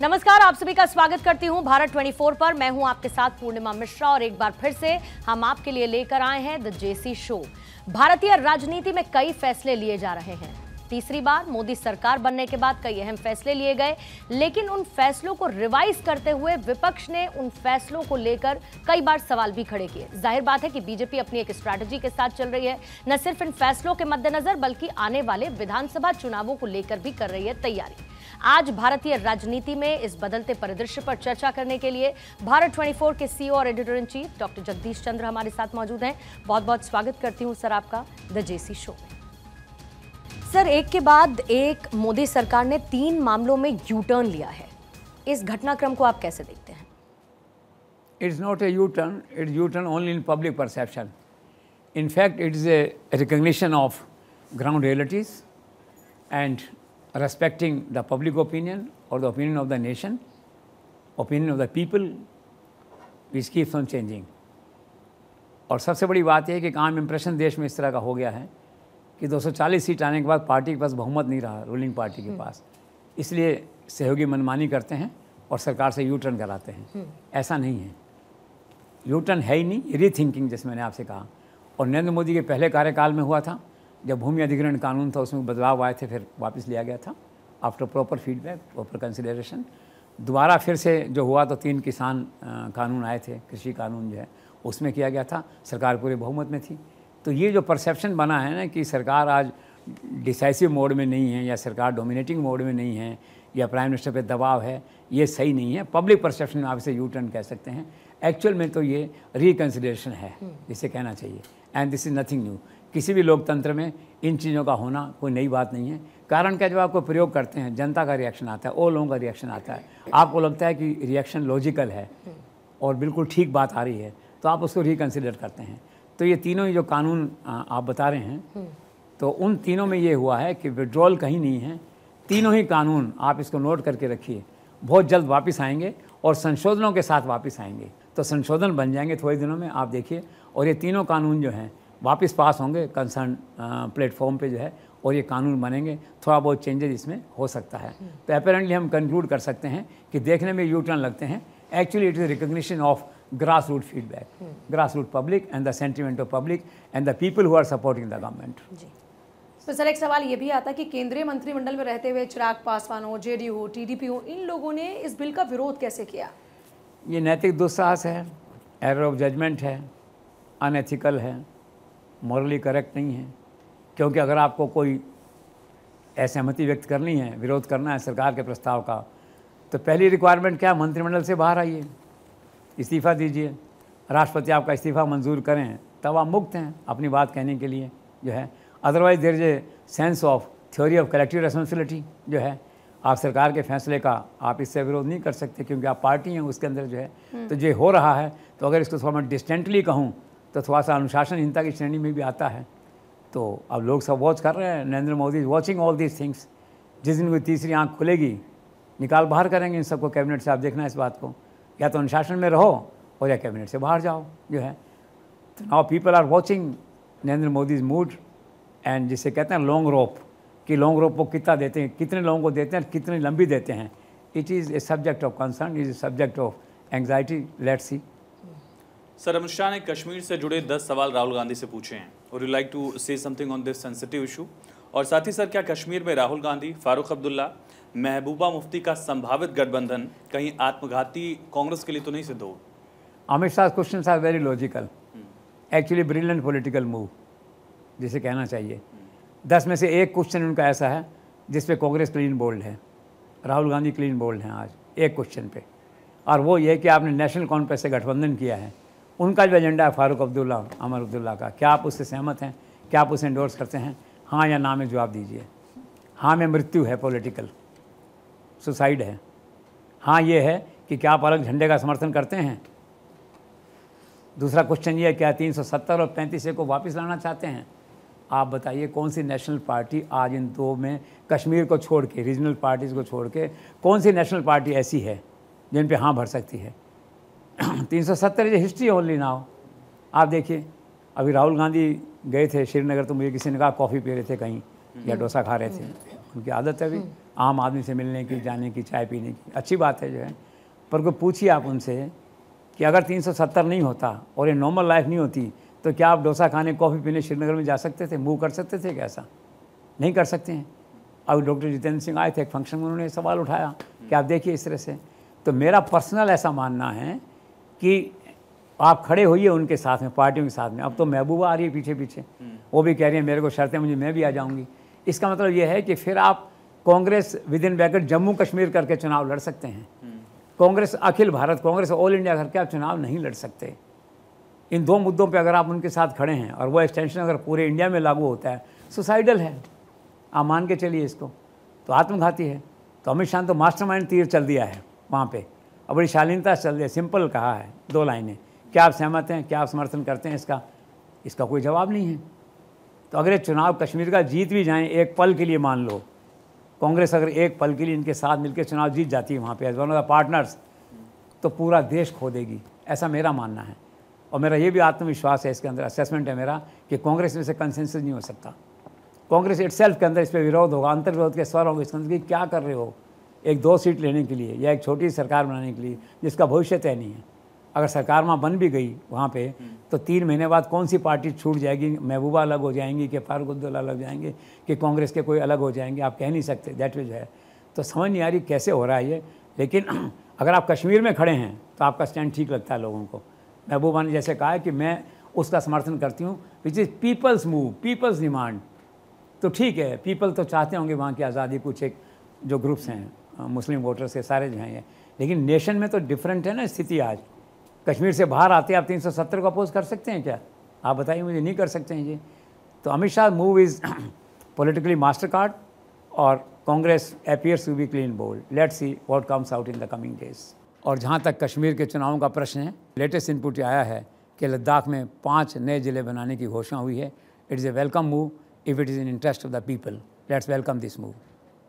नमस्कार, आप सभी का स्वागत करती हूं भारत 24 पर। मैं हूं आपके साथ पूर्णिमा मिश्रा और एक बार फिर से हम आपके लिए लेकर आए हैं द जेसी शो। भारतीय राजनीति में कई फैसले लिए जा रहे हैं। तीसरी बार मोदी सरकार बनने के बाद कई अहम फैसले लिए गए, लेकिन उन फैसलों को रिवाइज करते हुए विपक्ष ने उन फैसलों को लेकर कई बार सवाल भी खड़े किए। जाहिर बात है कि बीजेपी अपनी एक स्ट्रैटेजी के साथ चल रही है, न सिर्फ इन फैसलों के मद्देनजर बल्कि आने वाले विधानसभा चुनावों को लेकर भी कर रही है तैयारी। आज भारतीय राजनीति में इस बदलते परिदृश्य पर चर्चा करने के लिए भारत 24 के सीईओ और editor in chief doctor Jagdish Chandra हमारे साथ मौजूद हैं। बहुत बहुत स्वागत करती हूं सर आपका द जेसी शो में। सर, एक के बाद एक मोदी सरकार ने 3 मामलों में यू टर्न लिया है। इस घटनाक्रम को आप कैसे देखते हैं? It's not a U-turn, it's U-turn only in public perception. In fact, it is a recognition of ground realities and respecting the public opinion or the opinion of the nation, opinion of the people, which keeps on changing. और सबसे बड़ी बात यह है कि एक आम impression देश में इस तरह का हो गया है कि 240 सीट आने के बाद पार्टी के पास बहुमत नहीं रहा, रूलिंग पार्टी के पास, इसलिए सहयोगी मनमानी करते हैं और सरकार से यू टर्न कराते हैं। ऐसा नहीं है, यू टर्न है ही नहीं, रीथिंकिंग जैसे मैंने आपसे कहा। और नरेंद्र मोदी के पहले कार्यकाल में हुआ था, जब भूमि अधिग्रहण कानून था उसमें बदलाव आए थे, फिर वापस लिया गया था after proper feedback, proper consideration. दोबारा फिर से जो हुआ तो 3 किसान कानून आए थे, कृषि कानून जो है उसमें किया गया था, सरकार पूरे बहुमत में थी। तो ये जो परसेप्शन बना है ना कि सरकार आज डिसाइसिव मोड में नहीं है या सरकार डोमिनेटिंग मोड में नहीं है या प्राइम मिनिस्टर पे दबाव है, ये सही नहीं है। पब्लिक परसेप्शन में आप इसे यू टर्न कह सकते हैं, एक्चुअल में तो ये रिकन्सिडरेशन है जिसे कहना चाहिए। And this is nothing new. किसी भी लोकतंत्र में इन चीज़ों का होना कोई नई बात नहीं है। कारण क्या, जब आपको प्रयोग करते हैं जनता का रिएक्शन आता है, और लोगों का रिएक्शन आता है, आपको लगता है कि रिएक्शन लॉजिकल है और बिल्कुल ठीक बात आ रही है, तो आप उसको रिकन्सिडर करते हैं। तो ये तीनों ही जो कानून आप बता रहे हैं, तो उन तीनों में ये हुआ है कि विड्रॉल कहीं नहीं है। तीनों ही कानून आप इसको नोट करके रखिए, बहुत जल्द वापस आएंगे और संशोधनों के साथ वापस आएंगे। तो संशोधन बन जाएंगे थोड़े दिनों में, आप देखिए। और ये तीनों कानून जो हैं वापस पास होंगे कंसर्न प्लेटफॉर्म पे जो है, और ये कानून बनेंगे। थोड़ा बहुत चेंजेस इसमें हो सकता है। तो अपेरेंटली हम कंक्लूड कर सकते हैं कि देखने में यू टर्न लगते हैं, actually it is recognition of grassroots feedback, grassroots public and the sentiment of public and the people who are supporting the government. तो सर, एक सवाल ये भी आता है कि केंद्रीय मंत्रिमंडल में रहते हुए चिराग पासवान हो, जेडीयू हो, टीडीपी हो, इन लोगों ने इस बिल का विरोध कैसे किया? ये नैतिक दुस्साहस है, एरर ऑफ जजमेंट है, अनएथिकल है, मॉरली करेक्ट नहीं है। क्योंकि अगर आपको कोई असहमति व्यक्त करनी है, विरोध करना है सरकार के प्रस्ताव का, तो पहली रिक्वायरमेंट क्या, मंत्रिमंडल से बाहर आइए, इस्तीफ़ा दीजिए, राष्ट्रपति आपका इस्तीफ़ा मंजूर करें, तब आप मुक्त हैं अपनी बात कहने के लिए जो है। Otherwise there is a sense of theory of collective responsibility जो है, आप सरकार के फैसले का आप इससे विरोध नहीं कर सकते क्योंकि आप पार्टी हैं उसके अंदर जो है। तो जो हो रहा है, तो अगर इसको थोड़ा मैं डिस्टेंटली कहूँ तो थोड़ा सा अनुशासनहीनता की श्रेणी में भी आता है। तो अब लोग सब वॉच कर रहे हैं, Narendra Modi is watching all these things. जिस दिन कोई तीसरी आँख खुलेगी, निकाल बाहर करेंगे इन सबको कैबिनेट से। आप देखना इस बात को, या तो अनुशासन में रहो और या कैबिनेट से बाहर जाओ जो है। तो now people are watching Narendra Modi's mood, and जिसे कहते हैं लॉन्ग रोप, कि लॉन्ग रोप को कितना देते हैं, कितने लोगों को देते हैं, कितनी लंबी देते हैं। It is a subject of concern, is a subject of anxiety. Let's see. Sir, Amit Shah ने कश्मीर से जुड़े 10 सवाल राहुल गांधी से पूछे हैं, और you like to say something on this sensitive issue. और साथ ही सर, क्या कश्मीर में राहुल गांधी, फारूक अब्दुल्ला, महबूबा मुफ्ती का संभावित गठबंधन कहीं आत्मघाती कांग्रेस के लिए तो नहीं सिद्ध हो? Amit Shah questions are very logical, actually brilliant political move जिसे कहना चाहिए। 10 में से एक क्वेश्चन उनका ऐसा है जिस पे कांग्रेस क्लीन बोल्ड है, राहुल गांधी क्लीन बोल्ड हैं आज एक क्वेश्चन पे, और वो ये कि आपने नेशनल कॉन्फ्रेंस से गठबंधन किया है। उनका जो एजेंडा है फारूक अब्दुल्ला, अमर अब्दुल्ला का, क्या आप उससे सहमत हैं? क्या आप उसे एंडोर्स करते हैं? हाँ या ना में जवाब दीजिए। हाँ में मृत्यु है, पॉलिटिकल सुसाइड है। हाँ ये है कि क्या आप अलग झंडे का समर्थन करते हैं? दूसरा क्वेश्चन ये है, क्या 370 और 35 को वापस लाना चाहते हैं? आप बताइए कौन सी नेशनल पार्टी आज इन दो में, कश्मीर को छोड़ के, रीजनल पार्टीज़ को छोड़ के, कौन सी नेशनल पार्टी ऐसी है जिन पे हाँ भर सकती है? 370 इज हिस्ट्री ओनली नाउ। आप देखिए, अभी राहुल गांधी गए थे श्रीनगर, तो मुझे किसी ने कहा कॉफ़ी पी रहे थे कहीं या डोसा खा रहे थे, उनकी आदत है अभी। आम आदमी से मिलने की, जाने की, चाय पीने की, अच्छी बात है जो है। पर कोई पूछिए आप उनसे कि अगर 370 नहीं होता और ये नॉर्मल लाइफ नहीं होती तो क्या आप डोसा खाने, कॉफ़ी पीने श्रीनगर में जा सकते थे, मूव कर सकते थे? कैसा नहीं कर सकते हैं। अब डॉक्टर जितेंद्र सिंह आए थे एक फंक्शन में, उन्होंने सवाल उठाया कि आप देखिए इस तरह से। तो मेरा पर्सनल ऐसा मानना है कि आप खड़े होइए उनके साथ में, पार्टियों के साथ में। अब तो महबूबा आ रही है पीछे पीछे, वो भी कह रही है मेरे को शर्तें, मुझे मैं भी आ जाऊँगी। इसका मतलब ये है कि फिर आप Congress with in bracket Jammu Kashmir करके चुनाव लड़ सकते हैं। कांग्रेस अखिल भारत कांग्रेस ऑल इंडिया करके आप चुनाव नहीं लड़ सकते। इन दो मुद्दों पे अगर आप उनके साथ खड़े हैं और वो एक्सटेंशन अगर पूरे इंडिया में लागू होता है, सुसाइडल है, आप मान के चलिए इसको, तो आत्मघाती है। तो अमित शाह तो मास्टरमाइंड तीर चल दिया है वहाँ पे, और बड़ी शालीनता से चल दिया, सिंपल कहा है 2 लाइनें। क्या आप सहमत हैं, क्या आप समर्थन करते हैं इसका कोई जवाब नहीं है। तो अगर ये चुनाव कश्मीर का जीत भी जाएँ एक पल के लिए, मान लो कांग्रेस अगर एक पल के लिए इनके साथ मिलकर चुनाव जीत जाती है वहाँ पे as one of the partners, तो पूरा देश खो देगी, ऐसा मेरा मानना है। और मेरा ये भी आत्मविश्वास है, इसके अंदर असेसमेंट है मेरा कि कांग्रेस में से कंसेंसस नहीं हो सकता। कांग्रेस इटसेल्फ के अंदर इस पर विरोध होगा, अंतर विरोध के स्वर होंगे इसके अंदर कि क्या कर रहे हो, एक 2 सीट लेने के लिए या एक छोटी सरकार बनाने के लिए जिसका भविष्य तय नहीं है। अगर सरकार वहाँ बन भी गई वहाँ पे, तो 3 महीने बाद कौन सी पार्टी छूट जाएगी? महबूबा अलग हो जाएंगी कि फारूक अब्दुल्ला अलग जाएंगे कि कांग्रेस के कोई अलग हो जाएंगे? आप कह नहीं सकते। दैट विज है। तो समझ नहीं आ रही कैसे हो रहा है ये। लेकिन अगर आप कश्मीर में खड़े हैं तो आपका स्टैंड ठीक लगता है लोगों को। महबूबा ने जैसे कहा है कि मैं उसका समर्थन करती हूँ which is people's move, people's demand. तो ठीक है, पीपल तो चाहते होंगे वहाँ की आज़ादी, कुछ एक जो ग्रुप्स हैं मुस्लिम वोटर्स के सारे जो हैं ये, लेकिन नेशन में तो डिफरेंट है ना स्थिति। आज कश्मीर से बाहर आते आप 370 को अपोज कर सकते हैं क्या? आप बताइए मुझे, नहीं कर सकते हैं जी। तो Amit Shah move is politically master card और Congress appears to be clean bold. Let's see what comes out in the coming days. और जहाँ तक कश्मीर के चुनावों का प्रश्न है, लेटेस्ट इनपुट आया है कि लद्दाख में 5 नए ज़िले बनाने की घोषणा हुई है। It is a welcome move if it is in interest of the people. Let's welcome this move.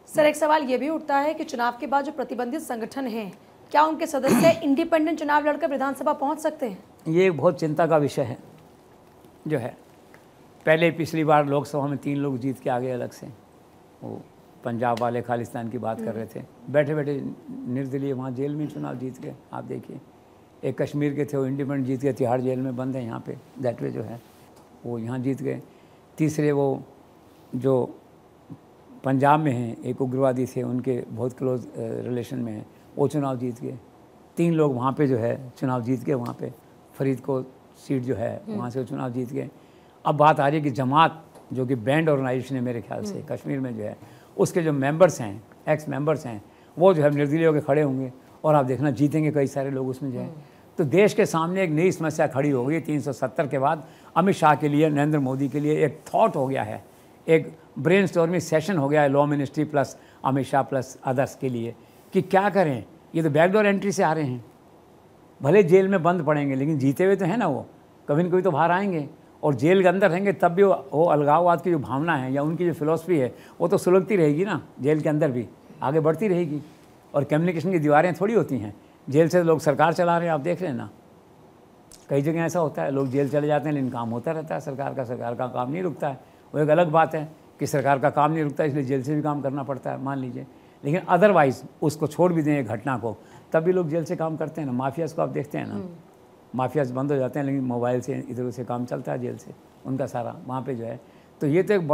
Sir, एक सवाल ये भी उठता है कि चुनाव के बाद जो प्रतिबंधित संगठन हैं, क्या उनके सदस्य इंडिपेंडेंट चुनाव लड़कर विधानसभा पहुंच सकते हैं? ये एक बहुत चिंता का विषय है जो है। पहले पिछली बार लोकसभा में 3 लोग जीत के आ गए अलग से, वो पंजाब वाले खालिस्तान की बात कर रहे थे, बैठे बैठे निर्दलीय वहाँ जेल में चुनाव जीत गए। आप देखिए, एक कश्मीर के थे वो इंडिपेंडेंट जीत गए, तिहाड़ जेल में बंद है यहाँ पे, दैट वे जो है वो यहाँ जीत गए। तीसरे वो जो पंजाब में हैं, एक उग्रवादी थे, उनके बहुत क्लोज रिलेशन में हैं, वो चुनाव जीत गए। 3 लोग वहाँ पे जो है चुनाव जीत गए, वहाँ पे फरीदकोट सीट जो है वहाँ से वो चुनाव जीत गए। अब बात आ रही है कि जमात जो कि बैंड ऑर्गेनाइजेशन है मेरे ख्याल से कश्मीर में जो है, उसके जो मेंबर्स हैं, एक्स मेंबर्स हैं, वो जो है निर्दलीय होकर खड़े होंगे और आप देखना जीतेंगे कई सारे लोग उसमें जो है। तो देश के सामने एक नई समस्या खड़ी हो गई 370 के बाद। अमित शाह के लिए, नरेंद्र मोदी के लिए एक थॉट हो गया है, एक ब्रेनस्टॉर्मिंग सेशन हो गया है law ministry plus Amit Shah plus others के लिए कि क्या करें। ये तो बैकडोर एंट्री से आ रहे हैं, भले जेल में बंद पड़ेंगे लेकिन जीते हुए तो है ना, वो कभी न कभी तो बाहर आएंगे और जेल के अंदर रहेंगे तब भी वो अलगाववाद की जो भावना है या उनकी जो फिलॉसफी है वो तो सुलगती रहेगी ना, जेल के अंदर भी आगे बढ़ती रहेगी। और कम्युनिकेशन की दीवारें थोड़ी होती हैं, जेल से लोग सरकार चला रहे हैं, आप देख रहे हैं ना, कई जगह ऐसा होता है, लोग जेल चले जाते हैं लेकिन काम होता रहता है सरकार का काम नहीं रुकता है। वो एक अलग बात है कि सरकार का काम नहीं रुकता इसलिए जेल से भी काम करना पड़ता है, मान लीजिए, लेकिन अदरवाइज़ उसको छोड़ भी दें एक घटना को, तब भी लोग जेल से काम करते हैं ना। माफियाज़ को आप देखते हैं ना, माफियाज़ बंद हो जाते हैं लेकिन मोबाइल से इधर उधर से काम चलता है जेल से उनका सारा वहाँ पे जो है। तो ये तो एक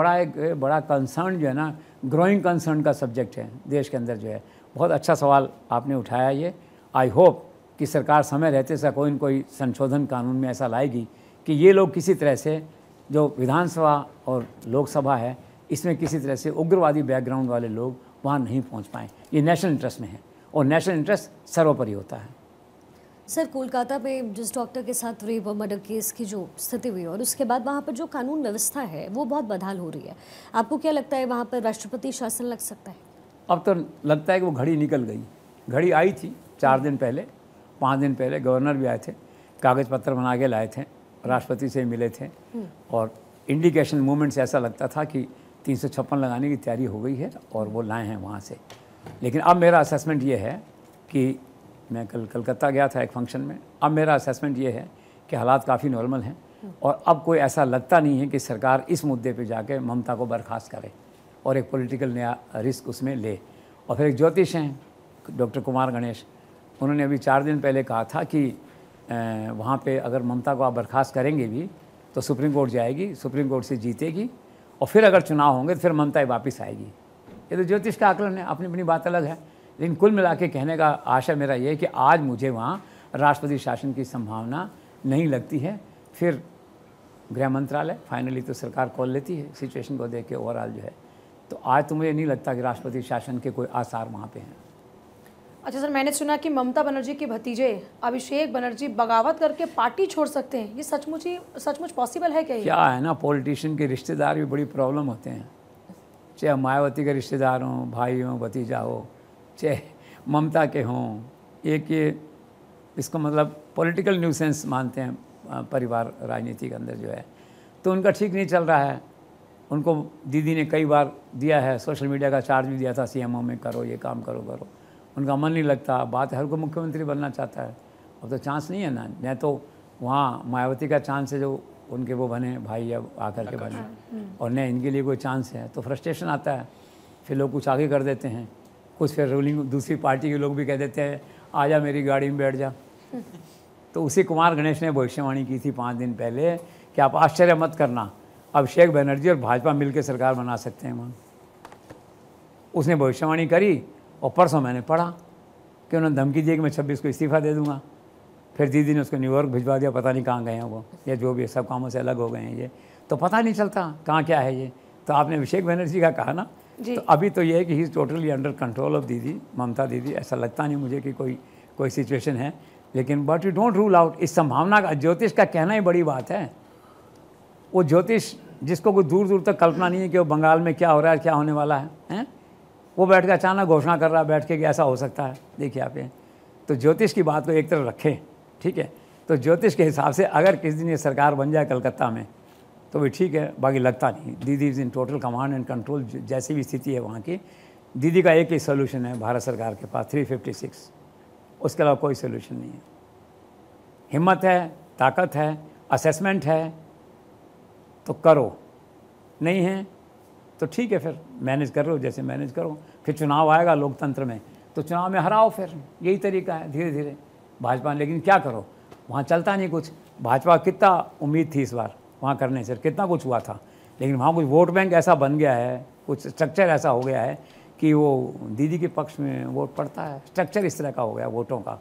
बड़ा कंसर्न जो है ना, ग्रोइंग कंसर्न का सब्जेक्ट है देश के अंदर जो है। बहुत अच्छा सवाल आपने उठाया ये। आई होप कि सरकार समय रहते से कोई न कोई संशोधन कानून में ऐसा लाएगी कि ये लोग किसी तरह से, जो विधानसभा और लोकसभा है, इसमें किसी तरह से उग्रवादी बैकग्राउंड वाले लोग वहाँ नहीं पहुँच पाएँ। ये नेशनल इंटरेस्ट में है और नेशनल इंटरेस्ट सर्वोपरि होता है। सर, कोलकाता में जिस डॉक्टर के साथ रेप और मर्डर केस की जो स्थिति हुई और उसके बाद वहाँ पर जो कानून व्यवस्था है वो बहुत बदहाल हो रही है, आपको क्या लगता है वहाँ पर राष्ट्रपति शासन लग सकता है? अब तो लगता है कि वो घड़ी निकल गई। घड़ी आई थी 4 दिन पहले, 5 दिन पहले गवर्नर भी आए थे, कागज़ पत्र बना के लाए थे, राष्ट्रपति से मिले थे और इंडिकेशन मूवमेंट से ऐसा लगता था कि 356 लगाने की तैयारी हो गई है और वो लाए हैं वहाँ से। लेकिन अब मेरा असेसमेंट ये है कि मैं कल कलकत्ता गया था एक फंक्शन में, अब मेरा असेसमेंट ये है कि हालात काफ़ी नॉर्मल हैं और अब कोई ऐसा लगता नहीं है कि सरकार इस मुद्दे पे जाके ममता को बर्खास्त करे और एक पॉलिटिकल नया रिस्क उसमें ले। और फिर एक ज्योतिष हैं डॉक्टर कुमार गणेश, उन्होंने अभी 4 दिन पहले कहा था कि वहाँ पे अगर ममता को आप बर्खास्त करेंगे भी तो सुप्रीम कोर्ट जाएगी, सुप्रीम कोर्ट से जीतेगी और फिर अगर चुनाव होंगे तो फिर ममता ही वापस आएगी। ये तो ज्योतिष का आकलन है, अपनी अपनी बात अलग है। लेकिन कुल मिला के कहने का आशा मेरा ये है कि आज मुझे वहाँ राष्ट्रपति शासन की संभावना नहीं लगती है। फिर गृह मंत्रालय फाइनली तो सरकार कॉल लेती है सिचुएशन को देख के ओवरऑल जो है। तो आज तो मुझे नहीं लगता कि राष्ट्रपति शासन के कोई आसार वहाँ पे हैं। अच्छा सर, मैंने सुना कि ममता बनर्जी के भतीजे अभिषेक बनर्जी बगावत करके पार्टी छोड़ सकते हैं, ये सचमुच पॉसिबल है क्या? क्या है ना, पॉलिटिशियन के रिश्तेदार भी बड़ी प्रॉब्लम होते हैं, चाहे मायावती के रिश्तेदार हों, भाई हों, भतीजा हो, चाहे ममता के हों। एक ये इसको मतलब पॉलिटिकल न्यूसेंस मानते हैं परिवार राजनीति के अंदर जो है। तो उनका ठीक नहीं चल रहा है। उनको दीदी ने कई बार दिया है, सोशल मीडिया का चार्ज भी दिया था, सीएमओ में करो, ये काम करो। उनका मन नहीं लगता, बात हर कोई मुख्यमंत्री बनना चाहता है। अब तो चांस नहीं है ना, नहीं तो वहाँ मायावती का चांस है जो उनके वो बने भाई अब आकर के बने, और न इनके लिए कोई चांस है। तो फ्रस्ट्रेशन आता है, फिर लोग कुछ आगे कर देते हैं, कुछ फिर रूलिंग दूसरी पार्टी के लोग भी कह देते हैं आजा मेरी गाड़ी में बैठ जा। तो उसी कुमार गणेश ने भविष्यवाणी की थी 5 दिन पहले कि आप आश्चर्य मत करना, अभिषेक बनर्जी और भाजपा मिलकर सरकार बना सकते हैं वहाँ। उसने भविष्यवाणी करी और परसों मैंने पढ़ा कि उन्होंने धमकी दी कि मैं 26 को इस्तीफा दे दूंगा। फिर दीदी ने उसको न्यूयॉर्क भिजवा दिया, पता नहीं कहाँ गए हैं वो, या जो भी सब कामों से अलग हो गए हैं ये, तो पता नहीं चलता कहाँ क्या है ये। तो आपने अभिषेक बनर्जी का कहा ना, तो अभी तो ये है कि he is totally under control of दीदी, ममता दीदी। ऐसा लगता नहीं मुझे कि कोई सिचुएशन है, लेकिन but you don't rule out. इस संभावना का ज्योतिष का कहना ही बड़ी बात है। वो ज्योतिष जिसको कोई दूर दूर तक कल्पना नहीं है कि वो बंगाल में क्या हो रहा है, क्या होने वाला है, वो बैठ के अचानक घोषणा कर रहा है बैठ के कि ऐसा हो सकता है। देखिए आप ये, तो ज्योतिष की बात को एक तरफ रखें, ठीक है। तो ज्योतिष के हिसाब से अगर किसी दिन ये सरकार बन जाए कलकत्ता में तो भी ठीक है, बाकी लगता नहीं। दीदी is in total command and control, जैसी भी स्थिति है वहाँ की। दीदी का एक ही सोल्यूशन है भारत सरकार के पास, 356, उसके अलावा कोई सोल्यूशन नहीं है। हिम्मत है, ताकत है, असेसमेंट है तो करो, नहीं है तो ठीक है, फिर मैनेज कर लो जैसे मैनेज करो। फिर चुनाव आएगा लोकतंत्र में, तो चुनाव में हराओ, फिर यही तरीका है धीरे धीरे भाजपा। लेकिन क्या करो, वहाँ चलता नहीं कुछ। भाजपा कितना उम्मीद थी इस बार वहाँ करने से, कितना कुछ हुआ था, लेकिन वहाँ कुछ वोट बैंक ऐसा बन गया है, कुछ स्ट्रक्चर ऐसा हो गया है कि वो दीदी के पक्ष में वोट पड़ता है। स्ट्रक्चर इस तरह का हो गया वोटों का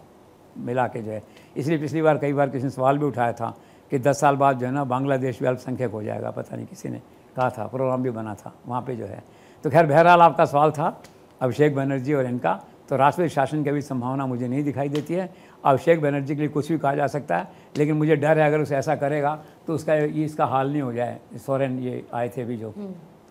मिला के जो है। इसलिए पिछली बार कई बार किसी ने सवाल भी उठाया था कि 10 साल बाद जो है ना बांग्लादेश भी अल्पसंख्यक हो जाएगा, पता नहीं किसी ने कहा था, प्रोग्राम भी बना था वहाँ पे जो है। तो खैर बहरहाल आपका सवाल था अभिषेक बनर्जी और इनका, तो राष्ट्रपति शासन की भी संभावना मुझे नहीं दिखाई देती है। अभिषेक बनर्जी के लिए कुछ भी कहा जा सकता है, लेकिन मुझे डर है अगर उसे ऐसा करेगा तो उसका इसका हाल नहीं हो जाए। सोरेन ये आए थे अभी जो,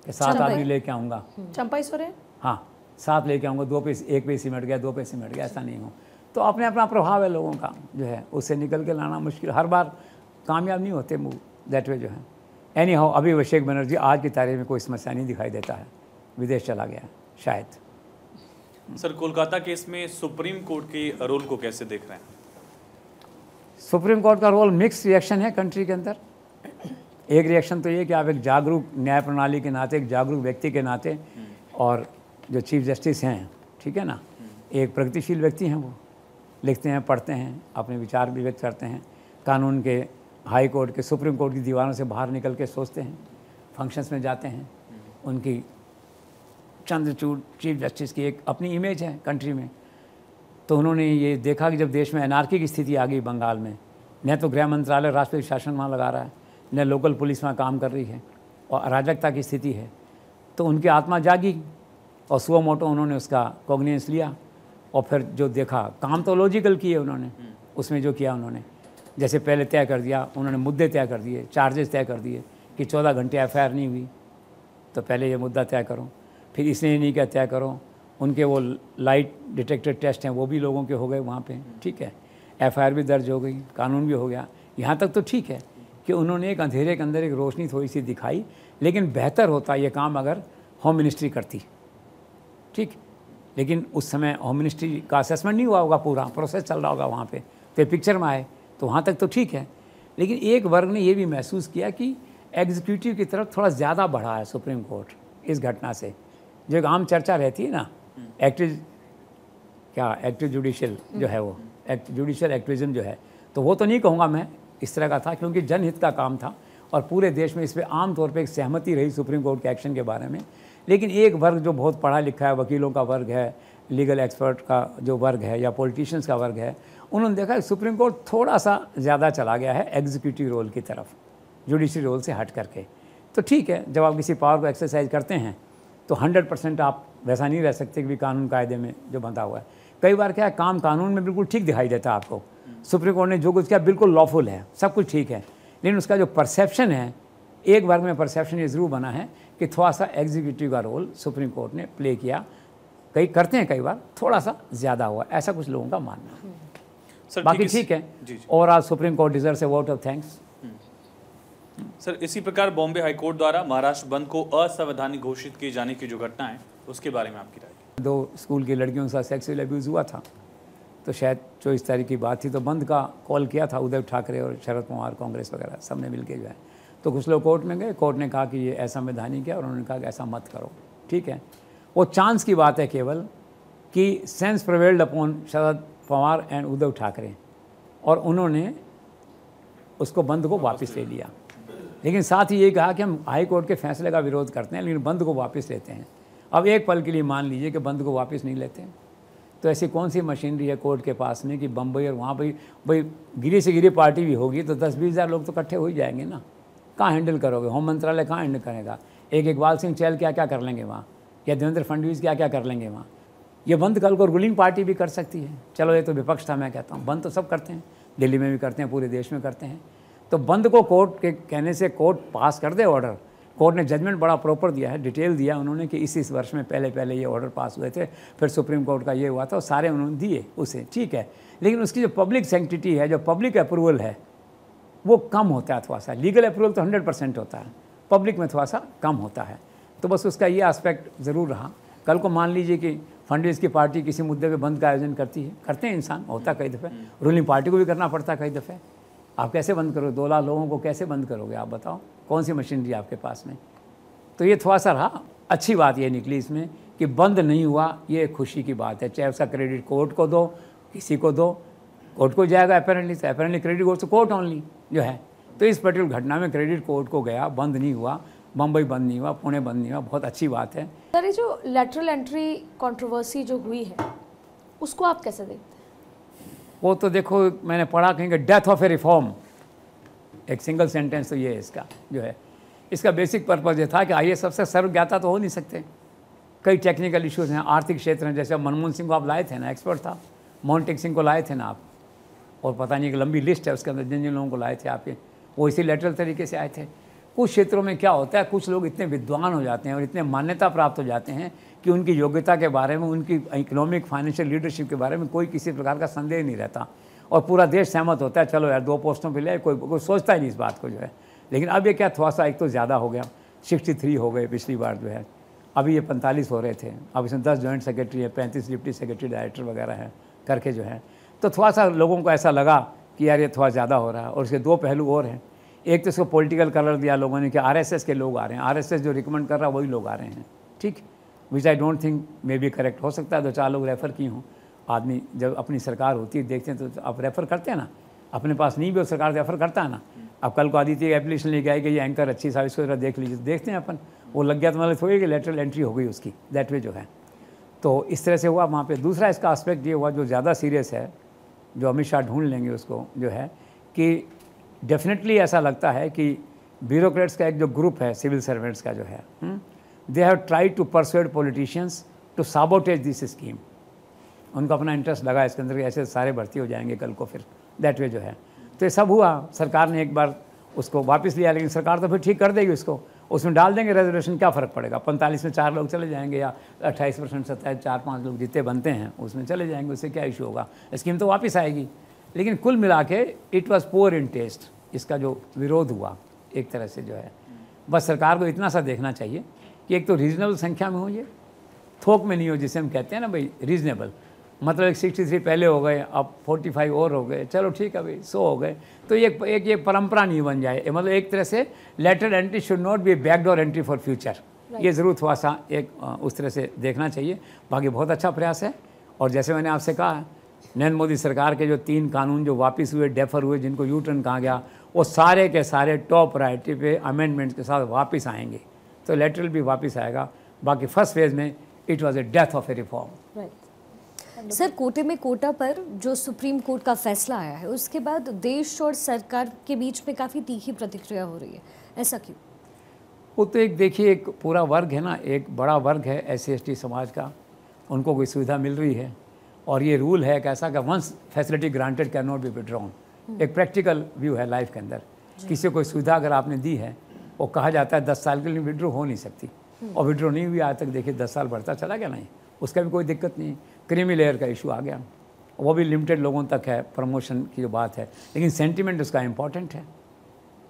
7 आदमी लेके आऊँगा, चंपाई सोरेन, हाँ 7 लेके आऊँगा, 2 पे एक पे सिमट गया, 2 पे सिमट गया, ऐसा नहीं हो। तो अपने अपना प्रभाव है लोगों का जो है, उससे निकल के लाना मुश्किल, हर बार कामयाब नहीं होते मूव दैट वे जो है। एनी हाउ अभी अभिषेक बनर्जी आज की तारीख में कोई समस्या नहीं दिखाई देता है, विदेश चला गया शायद। सर कोलकाता केस में सुप्रीम कोर्ट के रोल को कैसे देख रहे हैं? सुप्रीम कोर्ट का रोल मिक्स रिएक्शन है कंट्री के अंदर। एक रिएक्शन तो ये कि आप एक जागरूक न्याय प्रणाली के नाते, एक जागरूक व्यक्ति के नाते, और जो चीफ जस्टिस हैं, ठीक है ना, एक प्रगतिशील व्यक्ति हैं, वो लिखते हैं, पढ़ते हैं, अपने विचार भी व्यक्त करते हैं, कानून के, हाई कोर्ट के, सुप्रीम कोर्ट की दीवारों से बाहर निकल के सोचते हैं, फंक्शंस में जाते हैं। उनकी चंद्रचूड़ चीफ जस्टिस की एक अपनी इमेज है कंट्री में। तो उन्होंने ये देखा कि जब देश में एनआरकी की स्थिति आ गई बंगाल में, न तो गृह मंत्रालय राष्ट्रपति शासन वहाँ लगा रहा है, न लोकल पुलिस वहाँ काम कर रही है, और अराजकता की स्थिति है, तो उनकी आत्मा जागी और सुओ मोटो उन्होंने उसका कॉग्निजेंस लिया। और फिर जो देखा, काम तो लॉजिकल किए उन्होंने, उसमें जो किया उन्होंने, जैसे पहले तय कर दिया उन्होंने, मुद्दे तय कर दिए, चार्जेस तय कर दिए कि 14 घंटे एफआईआर नहीं हुई, तो पहले ये मुद्दा तय करो। फिर इसने नहीं क्या तय करो, उनके वो लाइट डिटेक्टर टेस्ट हैं वो भी लोगों के हो गए वहाँ पे, ठीक है, एफआईआर भी दर्ज हो गई, कानून भी हो गया। यहाँ तक तो ठीक है कि उन्होंने एक अंधेरे के अंदर एक रोशनी थोड़ी सी दिखाई, लेकिन बेहतर होता ये काम अगर होम मिनिस्ट्री करती, ठीक। लेकिन उस समय होम मिनिस्ट्री का असेसमेंट नहीं हुआ होगा, पूरा प्रोसेस चल रहा होगा वहाँ पे, तो पिक्चर में आए, तो वहाँ तक तो ठीक है। लेकिन एक वर्ग ने ये भी महसूस किया कि एग्जीक्यूटिव की तरफ थोड़ा ज़्यादा बढ़ा है सुप्रीम कोर्ट इस घटना से। जो एक आम चर्चा रहती है ना एक्टिव जुडिशियल जो है वो जुडिशियल एक्टिविज्म जो है, तो वो तो नहीं कहूँगा मैं इस तरह का था, क्योंकि जनहित का काम था और पूरे देश में इस पर आमतौर पर एक सहमति रही सुप्रीम कोर्ट के एक्शन के बारे में। लेकिन एक वर्ग जो बहुत पढ़ा लिखा है, वकीलों का वर्ग है, लीगल एक्सपर्ट का जो वर्ग है या पॉलिटिशियंस का वर्ग है, उन्होंने देखा कि सुप्रीम कोर्ट थोड़ा सा ज़्यादा चला गया है एग्जीक्यूटिव रोल की तरफ, जुडिशरी रोल से हट करके। तो ठीक है, जब आप किसी पावर को एक्सरसाइज करते हैं तो 100% आप वैसा नहीं रह सकते कि भी कानून कायदे में जो बंधा हुआ है। कई बार क्या है, काम कानून में बिल्कुल ठीक दिखाई देता है आपको, सुप्रीम कोर्ट ने जो कुछ किया बिल्कुल लॉफुल है, सब कुछ ठीक है, लेकिन उसका जो परसेप्शन है, एक वर्ग में परसेप्शन ये ज़रूर बना है कि थोड़ा सा एग्जीक्यूटिव का रोल सुप्रीम कोर्ट ने प्ले किया, कई करते हैं, कई बार थोड़ा सा ज़्यादा हुआ, ऐसा कुछ लोगों का मानना है। बाकी ठीक है, और आज supreme court deserves a vote of thanks. Sir, इसी प्रकार बॉम्बे हाईकोर्ट द्वारा महाराष्ट्र बंद को असंवैधानिक घोषित किए जाने की जो घटना है, उसके बारे में आपकी राय? 2 स्कूल की लड़कियों के साथ सेक्सुअल अब्यूज़ हुआ था, तो शायद 24 तारीख की बात थी, तो बंद का कॉल किया था उद्धव ठाकरे और शरद पवार, कांग्रेस वगैरह सब ने मिलकर जो है। तो कुछ लोग कोर्ट में गए, कोर्ट ने कहा कि ये असंवैधानिक है और उन्होंने कहा कि ऐसा मत करो। ठीक है, वो चांस की बात है केवल कि sense prevailed upon Sharad Pawar and Uddhav Thackeray, और उन्होंने उसको बंद को वापस ले लिया। लेकिन साथ ही ये कहा कि हम हाई कोर्ट के फैसले का विरोध करते हैं, लेकिन बंद को वापस लेते हैं। अब एक पल के लिए मान लीजिए कि बंद को वापस नहीं लेते, तो ऐसी कौन सी मशीनरी है कोर्ट के पास में कि बम्बई और वहाँ भाई गिरी से गिरी पार्टी भी होगी तो 10-20 हज़ार लोग तो इकट्ठे हो ही जाएंगे ना। कहाँ हैंडल करोगे? होम मंत्रालय कहाँ हैंडल करेगा? एक इकबाल सिंह चहल क्या क्या कर लेंगे वहाँ, या देवेंद्र फडणवीस क्या क्या कर लेंगे वहाँ? ये बंद कल को रूलिंग पार्टी भी कर सकती है। चलो ये तो विपक्ष था, मैं कहता हूँ बंद तो सब करते हैं, दिल्ली में भी करते हैं, पूरे देश में करते हैं। तो बंद को कोर्ट के कहने से कोर्ट पास कर दे ऑर्डर। कोर्ट ने जजमेंट बड़ा प्रॉपर दिया है, डिटेल दिया उन्होंने कि इस वर्ष में पहले ये ऑर्डर पास हुए थे, फिर सुप्रीम कोर्ट का ये हुआ था, सारे उन्होंने दिए उसे, ठीक है। लेकिन उसकी जो पब्लिक सेंक्टिटी है, जो पब्लिक अप्रूवल है, वो कम होता है थोड़ा सा। लीगल अप्रूवल तो 100% होता है, पब्लिक में थोड़ा सा कम होता है। तो बस उसका ये एस्पेक्ट ज़रूर रहा। कल को मान लीजिए कि फडणवीस की पार्टी किसी मुद्दे पे बंद का आयोजन करती है, करते हैं इंसान, होता कई दफ़े, रूलिंग पार्टी को भी करना पड़ता है कई दफ़े। आप कैसे बंद करोगे? 2 लाख लोगों को कैसे बंद करोगे? आप बताओ, कौन सी मशीनरी आपके पास में? तो ये थोड़ा सा रहा। अच्छी बात ये निकली इसमें कि बंद नहीं हुआ, ये खुशी की बात है। चाहे उसका क्रेडिट कोर्ट को दो, किसी को दो, कोर्ट को जाएगा अपेरेंटली, तो apparently credit goes to court only जो है। तो इस पर्टिकुलर घटना में क्रेडिट कोर्ट को गया, बंद नहीं हुआ, बम्बई बंद नहीं हुआ, पुणे बंद नहीं हुआ, बहुत अच्छी बात है। सर, ये जो लेटरल एंट्री कंट्रोवर्सी जो हुई है, उसको आप कैसे देखते हैं? वो तो देखो, मैंने पढ़ा कहीं डेथ ऑफ ए रिफॉर्म, एक सिंगल सेंटेंस तो ये है इसका जो है। इसका बेसिक पर्पज़ ये था कि आइए सबसे सर्वज्ञाता तो हो नहीं सकते, कई टेक्निकल इश्यूज़ हैं, आर्थिक क्षेत्र हैं। जैसे मनमोहन सिंह को आप लाए थे ना, एक्सपर्ट था, मोहनटेक सिंह को लाए थे ना आप, और पता नहीं एक लंबी लिस्ट है उसके अंदर जिन जिन लोगों को लाए थे आपके, वो इसी लेटरल तरीके से आए थे। कुछ क्षेत्रों में क्या होता है, कुछ लोग इतने विद्वान हो जाते हैं और इतने मान्यता प्राप्त हो जाते हैं कि उनकी योग्यता के बारे में, उनकी इकोनॉमिक फाइनेंशियल लीडरशिप के बारे में कोई किसी प्रकार का संदेह नहीं रहता, और पूरा देश सहमत होता है, चलो यार 2 पोस्टों पे ले, कोई सोचता ही नहीं इस बात को जो है। लेकिन अब ये क्या, थोड़ा सा एक तो ज़्यादा हो गया, 63 हो गए पिछली बार जो है, अभी ये 45 हो रहे थे, अब इसमें 10 जॉइंट सेक्रेटरी है, 35 डिप्टी सेक्रेटरी डायरेक्टर वगैरह है करके जो है। तो थोड़ा सा लोगों को ऐसा लगा कि यार ये थोड़ा ज़्यादा हो रहा है। और इसके 2 पहलू और हैं। एक तो इसको पॉलिटिकल कलर दिया लोगों ने कि आरएसएस के लोग आ रहे हैं, आरएसएस जो रिकमेंड कर रहा है वही लोग आ रहे हैं, ठीक, which I don't think may be correct. हो सकता है 2-4 लोग रेफ़र की हों। आदमी जब अपनी सरकार होती है देखते हैं तो आप रेफ़र करते हैं ना, अपने पास नहीं भी हो सरकार रेफ़र करता है ना। अब कल को आदित्य एप्लीकेशन लेके आई कि ये एंकर अच्छी साहब इसको जरा देख लीजिए, तो देखते हैं अपन, वो लग गया तो मतलब थोड़ी कि लेटरल एंट्री हो गई उसकी, दैट वे जो है। तो इस तरह से हुआ वहाँ पे। दूसरा इसका एस्पेक्ट ये हुआ जो ज़्यादा सीरियस है, जो अमित शाह ढूंढ लेंगे उसको जो है, कि डेफिनेटली ऐसा लगता है कि ब्यूरोक्रेट्स का एक जो ग्रुप है सिविल सर्वेंट्स का जो है, they have tried to persuade politicians to sabotage this scheme. उनको अपना इंटरेस्ट लगा इसके अंदर, ऐसे सारे भर्ती हो जाएंगे कल को, फिर दैट वे जो है। तो ये सब हुआ, सरकार ने एक बार उसको वापस लिया, लेकिन सरकार तो फिर ठीक कर देगी उसको, उसमें डाल देंगे रिजर्वेशन, क्या फ़र्क पड़ेगा, 45 में 4 लोग चले जाएंगे, या 28% 4-5 लोग जितने बनते हैं उसमें चले जाएंगे, उससे क्या इशू होगा, स्कीम तो वापस आएगी। लेकिन कुल मिला के it was poor in test, इसका जो विरोध हुआ एक तरह से जो है। बस सरकार को इतना सा देखना चाहिए कि एक तो रीजनेबल संख्या में हो, ये थोक में नहीं हो, जिसे हम कहते हैं ना भाई रीजनेबल, मतलब एक 63 पहले हो गए, अब 45 और हो गए, चलो ठीक है भाई 100 हो गए, तो एक ये परंपरा नहीं बन जाए। मतलब एक तरह से lateral entry should not be backdoor entry for future. ये ज़रूर थोड़ा सा एक उस तरह से देखना चाहिए। बाकी बहुत अच्छा प्रयास है। और जैसे मैंने आपसे कहा, नरेंद्र मोदी सरकार के जो 3 कानून जो वापस हुए, डेफर हुए, जिनको यू टर्न कहा गया, वो सारे के सारे टॉप प्रायोरिटी पे अमेंडमेंट्स के साथ वापस आएंगे। तो लेटरल भी वापस आएगा। बाकी फर्स्ट फेज़ में it was a death of A reform. Sir, कोटे में कोटा पर जो सुप्रीम कोर्ट का फैसला आया है, उसके बाद देश और सरकार के बीच में काफ़ी तीखी प्रतिक्रिया हो रही है, ऐसा क्यों? वो तो एक देखिए, एक पूरा वर्ग है ना, एक बड़ा वर्ग है SC/ST समाज का, उनको कोई सुविधा मिल रही है। और ये रूल है कैसा कि once facility granted can not be withdrawn. एक प्रैक्टिकल व्यू है लाइफ के अंदर। किसी को कोई सुविधा अगर आपने दी है, वो कहा जाता है 10 साल के लिए विड्रॉ हो नहीं सकती, और विड्रॉ नहीं हुई आज तक। देखिए 10 साल बढ़ता चला गया, नहीं उसका भी कोई दिक्कत नहीं। क्रीमी लेयर का इशू आ गया, वो भी लिमिटेड लोगों तक है, प्रमोशन की जो बात है, लेकिन सेंटिमेंट उसका इंपॉर्टेंट है।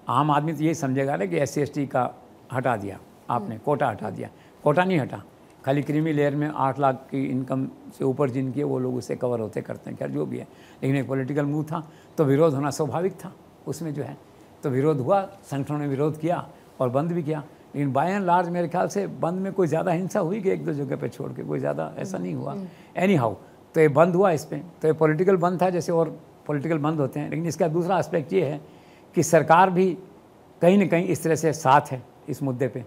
आम आदमी तो यही समझेगा ना कि SC/ST का हटा दिया आपने, कोटा हटा दिया। कोटा नहीं हटा, खाली क्रीमी लेयर में 8 लाख की इनकम से ऊपर जिनकी है वो लोग उससे कवर होते करते हैं, खैर जो भी है। लेकिन एक पॉलिटिकल मूव था, तो विरोध होना स्वाभाविक था उसमें जो है। तो विरोध हुआ, संगठनों ने विरोध किया और बंद भी किया। लेकिन बाय एंड लार्ज मेरे ख्याल से बंद में कोई ज़्यादा हिंसा हुई कि 1-2 जगह पे छोड़ के, कोई ज़्यादा ऐसा नहीं हुआ। एनी हाउ, तो ये बंद हुआ इस पर, तो ये पॉलिटिकल बंद था जैसे और पॉलिटिकल बंद होते हैं। लेकिन इसका दूसरा एस्पेक्ट ये है कि सरकार भी कहीं ना कहीं इस तरह से साथ है इस मुद्दे पे।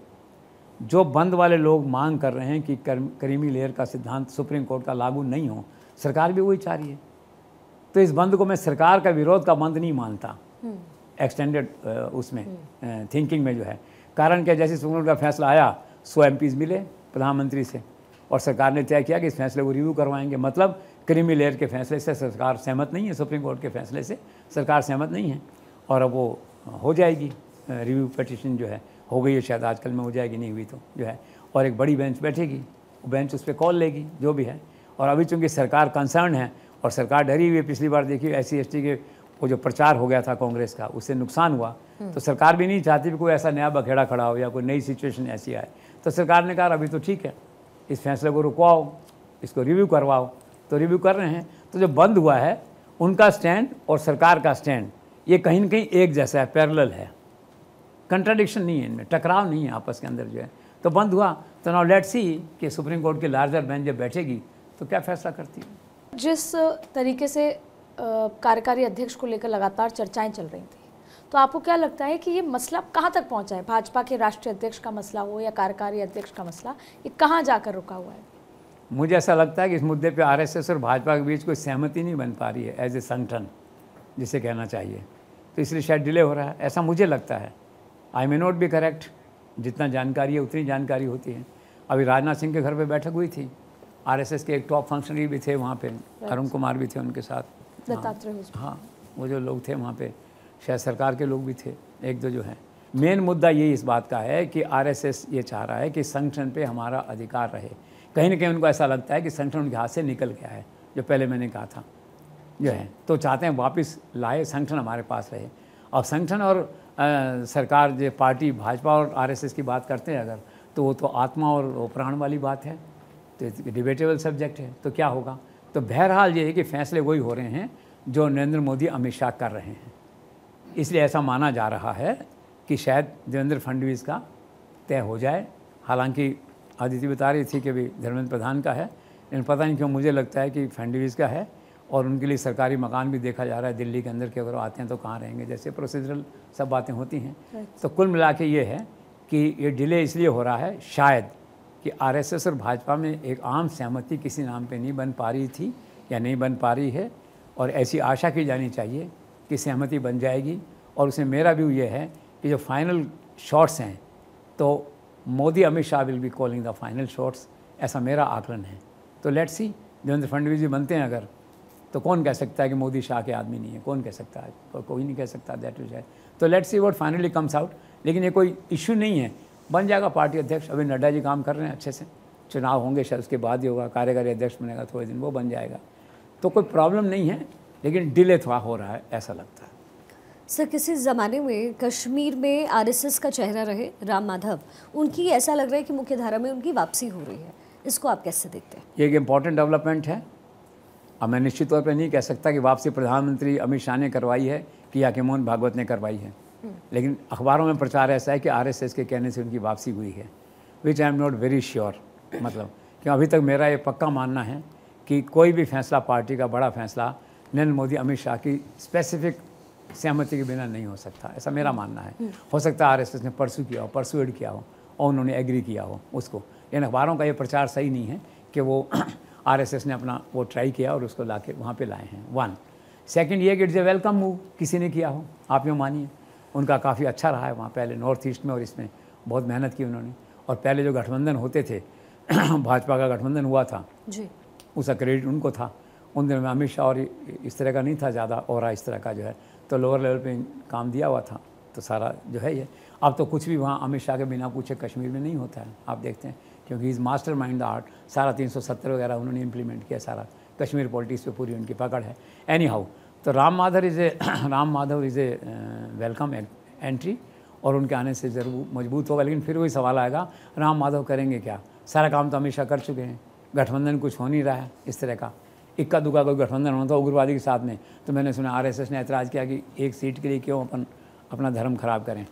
जो बंद वाले लोग मांग कर रहे हैं कि क्रीमी लेयर का सिद्धांत सुप्रीम कोर्ट का लागू नहीं हो, सरकार भी वही चाह रही है। तो इस बंद को मैं सरकार का विरोध का बंद नहीं मानता एक्सटेंडेड उसमें थिंकिंग में जो है। कारण क्या, जैसे सुप्रीम कोर्ट का फैसला आया 100 MPs मिले प्रधानमंत्री से, और सरकार ने तय किया कि इस फैसले को रिव्यू करवाएंगे। मतलब क्रीमी लेयर के फैसले से सरकार सहमत नहीं है, सुप्रीम कोर्ट के फैसले से सरकार सहमत नहीं है, और अब वो हो जाएगी रिव्यू पिटीशन जो है, हो गई है शायद आजकल में, हो जाएगी, नहीं हुई तो जो है। और एक बड़ी बेंच बैठेगी, वो बेंच उस पर कॉल लेगी जो भी है। और अभी चूँकि सरकार कंसर्न है और सरकार डरी हुई है, पिछली बार देखिए SC/ST के वो जो प्रचार हो गया था कांग्रेस का, उससे नुकसान हुआ, तो सरकार भी नहीं चाहती कि कोई ऐसा नया बखेड़ा खड़ा हो या कोई नई सिचुएशन ऐसी आए। तो सरकार ने कहा अभी तो ठीक है, इस फैसले को रुकवाओ, इसको रिव्यू करवाओ। तो रिव्यू कर रहे हैं। तो जो बंद हुआ है उनका स्टैंड और सरकार का स्टैंड ये कहीं ना कहीं एक जैसा है, पैरेलल है, कंट्राडिक्शन नहीं है इनमें, टकराव नहीं है आपस के अंदर जो है। तो बंद हुआ, तो नाउ लेट्स सी कि सुप्रीम कोर्ट की लार्जर बेंच जब बैठेगी तो क्या फैसला करती है। जिस तरीके से कार्यकारी अध्यक्ष को लेकर लगातार चर्चाएं चल रही थी, तो आपको क्या लगता है कि ये मसला कहाँ तक पहुँचा है? भाजपा के राष्ट्रीय अध्यक्ष का मसला हो या कार्यकारी अध्यक्ष का मसला, ये कहाँ जाकर रुका हुआ है? मुझे ऐसा लगता है कि इस मुद्दे पे RSS और भाजपा के बीच कोई सहमति नहीं बन पा रही है एज ए संगठन, जिसे कहना चाहिए। तो इसलिए शायद डिले हो रहा है, ऐसा मुझे लगता है। आई मे नॉट बी करेक्ट, जितना जानकारी है उतनी जानकारी होती है। अभी राजनाथ सिंह के घर पे बैठक हुई थी, RSS के एक टॉप फंक्शनरी भी थे वहाँ पे, अरुण कुमार भी थे उनके साथ, हाँ वो जो लोग थे वहाँ पे, शायद सरकार के लोग भी थे 1-2 जो हैं। मेन मुद्दा ये इस बात का है कि RSS ये चाह रहा है कि संगठन पे हमारा अधिकार रहे। कहीं ना कहीं उनको ऐसा लगता है कि संगठन उनके हाथ से निकल गया है, जो पहले मैंने कहा था जो है। तो चाहते हैं वापस लाए, संगठन हमारे पास रहे। और संगठन और सरकार जो पार्टी भाजपा और RSS की बात करते हैं अगर, तो वो तो आत्मा और प्राण वाली बात है, तो डिबेटेबल सब्जेक्ट है। तो क्या होगा? तो बहरहाल ये है कि फैसले वही हो रहे हैं जो नरेंद्र मोदी अमित शाह कर रहे हैं। इसलिए ऐसा माना जा रहा है कि शायद देवेंद्र फडणवीस का तय हो जाए। हालांकि आदित्य बता रही थी कि भी धर्मेंद्र प्रधान का है, लेकिन पता नहीं क्यों मुझे लगता है कि फडणवीस का है। और उनके लिए सरकारी मकान भी देखा जा रहा है दिल्ली के अंदर के, अगर आते हैं तो कहाँ रहेंगे, जैसे प्रोसीजरल सब बातें होती हैं। तो कुल मिला के ये है कि ये डिले इसलिए हो रहा है शायद कि RSS और भाजपा में एक आम सहमति किसी नाम पे नहीं बन पा रही थी या नहीं बन पा रही है, और ऐसी आशा की जानी चाहिए कि सहमति बन जाएगी। और उसमें मेरा व्यू ये है कि जो फाइनल शॉट्स हैं तो Modi Amit Shah will be calling the final shots, ऐसा मेरा आकलन है। तो लेट्स सी, देवेंद्र फडणवीस जी बनते हैं अगर, तो कौन कह सकता है कि मोदी शाह के आदमी नहीं है? कौन कह सकता है? कोई नहीं कह सकता दैट इज है। तो let's see what finally comes out. लेकिन ये कोई इशू नहीं है, बन जाएगा पार्टी अध्यक्ष। अभी नड्डा जी काम कर रहे हैं अच्छे से, चुनाव होंगे शायद उसके बाद ही होगा, कार्यकारी अध्यक्ष बनेगा थोड़े दिन, वो बन जाएगा। तो कोई प्रॉब्लम नहीं है, लेकिन डिले थोड़ा हो रहा है ऐसा लगता है। सर, किसी ज़माने में कश्मीर में RSS का चेहरा रहे राम माधव, उनकी ऐसा लग रहा है कि मुख्य धारा में उनकी वापसी हो रही है, इसको आप कैसे देखते हैं? ये एक इम्पॉर्टेंट डेवलपमेंट है। अब मैं निश्चित तौर पर नहीं कह सकता कि वापसी प्रधानमंत्री अमित शाह ने करवाई है कि या कि मोहन भागवत ने करवाई है, लेकिन अखबारों में प्रचार ऐसा है कि RSS के कहने से उनकी वापसी हुई है। Which I am not very sure, मतलब कि अभी तक मेरा ये पक्का मानना है कि कोई भी फैसला पार्टी का बड़ा फैसला नरेंद्र मोदी अमित शाह की स्पेसिफिक सहमति के बिना नहीं हो सकता, ऐसा मेरा मानना है। हो सकता है आरएसएस ने परसू किया हो, परसुएड किया हो और उन्होंने एग्री किया हो उसको, लेकिन अखबारों का ये प्रचार सही नहीं है कि वो आरएसएस ने अपना वो ट्राई किया और उसको ला के वहाँ पर लाए हैं। वन सेकेंड ये कि इट्स ए वेलकम मूव किसी ने किया हो, आप यूँ मानिए उनका काफ़ी अच्छा रहा है वहाँ पहले नॉर्थ ईस्ट में, और इसमें बहुत मेहनत की उन्होंने। और पहले जो गठबंधन होते थे भाजपा का गठबंधन हुआ था जी, उसका क्रेडिट उनको था। उन दिनों में अमित शाह और इस तरह का नहीं था ज़्यादा, और इस तरह का जो है तो लोअर लेवल पे काम दिया हुआ था, तो सारा जो है ये। अब तो कुछ भी वहाँ अमित शाह के बिना पूछे कश्मीर में नहीं होता है, आप देखते हैं, क्योंकि is master mind the art. सारा 370 वगैरह उन्होंने इम्प्लीमेंट किया, सारा कश्मीर पॉलिटिक्स पे पूरी उनकी पकड़ है। एनी हाउ, तो Ram Madhav is a welcome entry, और उनके आने से ज़रूर मजबूत होगा। लेकिन फिर वही सवाल आएगा, राम माधव करेंगे क्या? सारा काम तो अमित शाह कर चुके हैं, गठबंधन कुछ हो नहीं रहा है इस तरह का। इक्का दुक्का कोई गठबंधन होना था उग्रवादी के साथ में, तो मैंने सुना आरएसएस ने ऐतराज़ किया कि एक सीट के लिए क्यों अपना धर्म खराब करें,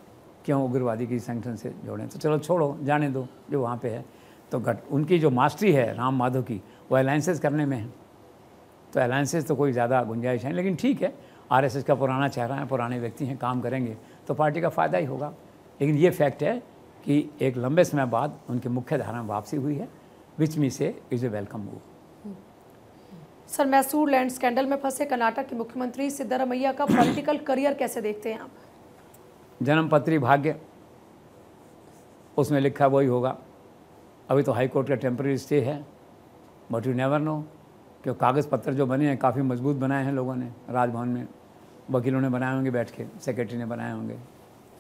क्यों उग्रवादी की संगठन से जोड़ें। तो चलो छोड़ो, जाने दो जो वहाँ पे है। तो उनकी जो मास्टरी है राम माधव की, वो अलायंसेस करने में है, तो अलायंसेस तो कोई ज़्यादा गुंजाइश है। लेकिन ठीक है, आरएसएस का पुराना चेहरा है, पुराने व्यक्ति हैं, काम करेंगे तो पार्टी का फ़ायदा ही होगा। लेकिन ये फैक्ट है कि एक लंबे समय बाद उनकी मुख्य धारा में वापसी हुई है, विच मी से is a welcome move. Sir, Mysore land scandal में फंसे कर्नाटक के मुख्यमंत्री सिद्धरामैया का पॉलिटिकल करियर कैसे देखते हैं आप? जन्मपत्री भाग्य, उसमें लिखा वही होगा। अभी तो हाई कोर्ट का टेम्पररी स्टे है, बट यू नेवर नो, क्योंकि कागज़ पत्तर जो बने हैं काफ़ी मजबूत बनाए हैं लोगों ने, राजभवन में वकीलों ने बनाए होंगे बैठ के, सेक्रेटरी ने बनाए होंगे,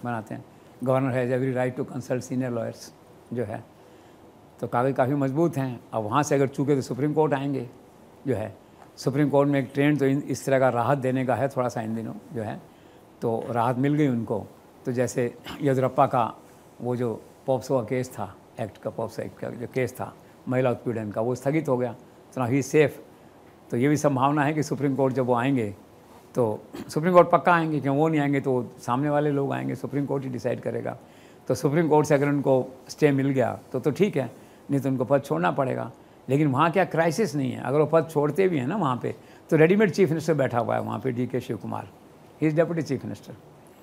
बनाते हैं। Governor has every right to consult senior lawyers जो है, तो कागज़ काफ़ी मजबूत हैं। अब वहाँ से अगर चूके तो सुप्रीम कोर्ट आएंगे जो है। सुप्रीम कोर्ट में एक ट्रेंड तो इस तरह का राहत देने का है थोड़ा सा इन दिनों जो है, तो राहत मिल गई उनको। तो जैसे येदियुरप्पा का वो जो पॉप्सो का केस था, एक्ट का, पॉप्सो एक्ट का जो केस था महिला उत्पीड़न का, वो स्थगित हो गया, तो ना ही सेफ। तो ये भी संभावना है कि सुप्रीम कोर्ट जब वो आएंगे तो सुप्रीम कोर्ट पक्का आएंगे, क्यों वो नहीं आएंगे तो सामने वाले लोग आएंगे, सुप्रीम कोर्ट ही डिसाइड करेगा। तो सुप्रीम कोर्ट से अगर उनको स्टे मिल गया तो ठीक है, नहीं तो उनको पद छोड़ना पड़ेगा। लेकिन वहाँ क्या क्राइसिस नहीं है, अगर वो पद छोड़ते भी हैं ना वहाँ पे, तो रेडीमेड चीफ मिनिस्टर बैठा हुआ है वहाँ पे, DK Shiv Kumar, he is deputy chief minister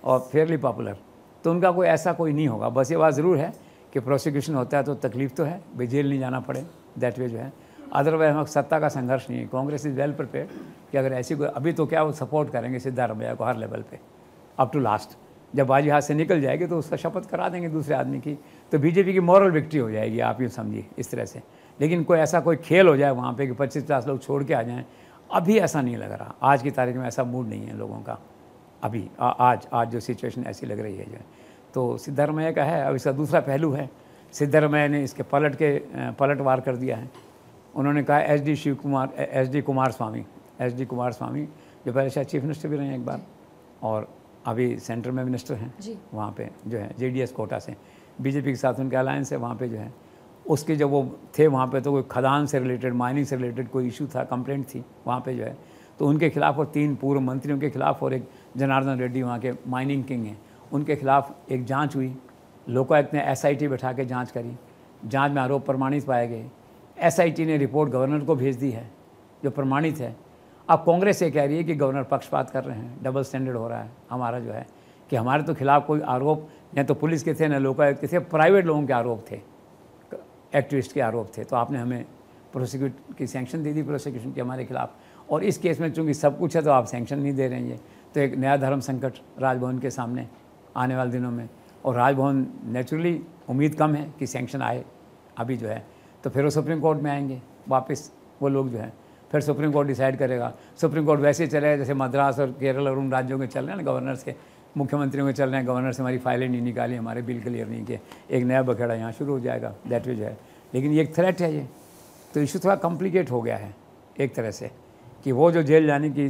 और फेयरली पॉपुलर, तो उनका कोई ऐसा कोई नहीं होगा। बस ये बात ज़रूर है कि प्रोसिक्यूशन होता है तो तकलीफ तो है, भाई जेल नहीं जाना पड़े, दैट वे जो है। अदरवाइज हम सत्ता का संघर्ष नहीं है, कांग्रेस इज़ वेल प्रिपेयर्ड कि अगर ऐसी कोई, अभी तो क्या वो सपोर्ट करेंगे सिद्धारमैया को हर लेवल पे अप टू लास्ट। जब बाजी हाथ से निकल जाएगी तो उसका शपथ करा देंगे दूसरे आदमी की, तो बीजेपी की मॉरल विक्ट्री हो जाएगी, आप यूँ समझिए इस तरह से। लेकिन कोई ऐसा कोई खेल हो जाए वहाँ पे कि 25-50 लोग छोड़ के आ जाएं, अभी ऐसा नहीं लग रहा। आज की तारीख में ऐसा मूड नहीं है लोगों का अभी, आज जो सिचुएशन ऐसी लग रही है जो है। तो सिद्धारमैया का है। अब इसका दूसरा पहलू है, सिद्धारमैया ने इसके पलटवार कर दिया है। उन्होंने कहा एस डी कुमार स्वामी जो पहले शायद चीफ मिनिस्टर भी रहे हैं एक बार, और अभी सेंटर में मिनिस्टर हैं वहाँ पे जो है, JDS कोटा से, बीजेपी के साथ उनके अलायंस है वहाँ पे जो है। उसके जब वो थे वहाँ पे तो कोई खदान से रिलेटेड, माइनिंग से रिलेटेड कोई इशू था, कंप्लेंट थी वहाँ पे जो है, तो उनके खिलाफ और 3 पूर्व मंत्रियों के खिलाफ और एक जनार्दन रेड्डी वहाँ के माइनिंग किंग हैं, उनके खिलाफ एक जांच हुई। लोकायुक्त ने SIT बैठा के जांच करी, जांच में आरोप प्रमाणित पाए गए। SIT ने रिपोर्ट गवर्नर को भेज दी है जो प्रमाणित है। अब कांग्रेस ये कह रही है कि गवर्नर पक्षपात कर रहे हैं, डबल स्टैंडर्ड हो रहा है हमारा जो है, कि हमारे तो खिलाफ कोई आरोप न तो पुलिस के थे न लोकायुक्त के थे, प्राइवेट लोगों के आरोप थे, एक्टिविस्ट के आरोप थे। तो आपने हमें प्रोसिक्यूट की सैंक्शन दे दी, प्रोसिक्यूशन की हमारे खिलाफ, और इस केस में चूँकि सब कुछ है तो आप सैंक्शन नहीं दे रहे हैं। तो एक नया धर्म संकट राजभवन के सामने आने वाले दिनों में, और राजभवन नेचुरली उम्मीद कम है कि सैंक्शन आए अभी जो है, तो फिर वो सुप्रीम कोर्ट में आएंगे वापस वो लोग जो है, फिर सुप्रीम कोर्ट डिसाइड करेगा। सुप्रीम कोर्ट वैसे ही चलेगा जैसे मद्रास और केरल और उन राज्यों के चल रहे हैं ना, गवर्नर से, मुख्यमंत्रियों के चल रहे हैं, गवर्नर से हमारी फाइलें नहीं निकाली, हमारे बिल क्लियर नहीं किए, एक नया बखेड़ा यहाँ शुरू हो जाएगा, दैट वे जो है। लेकिन ये एक थ्रेट है ये, तो इशू थोड़ा कॉम्प्लिकेट हो गया है एक तरह से, कि वो जो जेल जाने की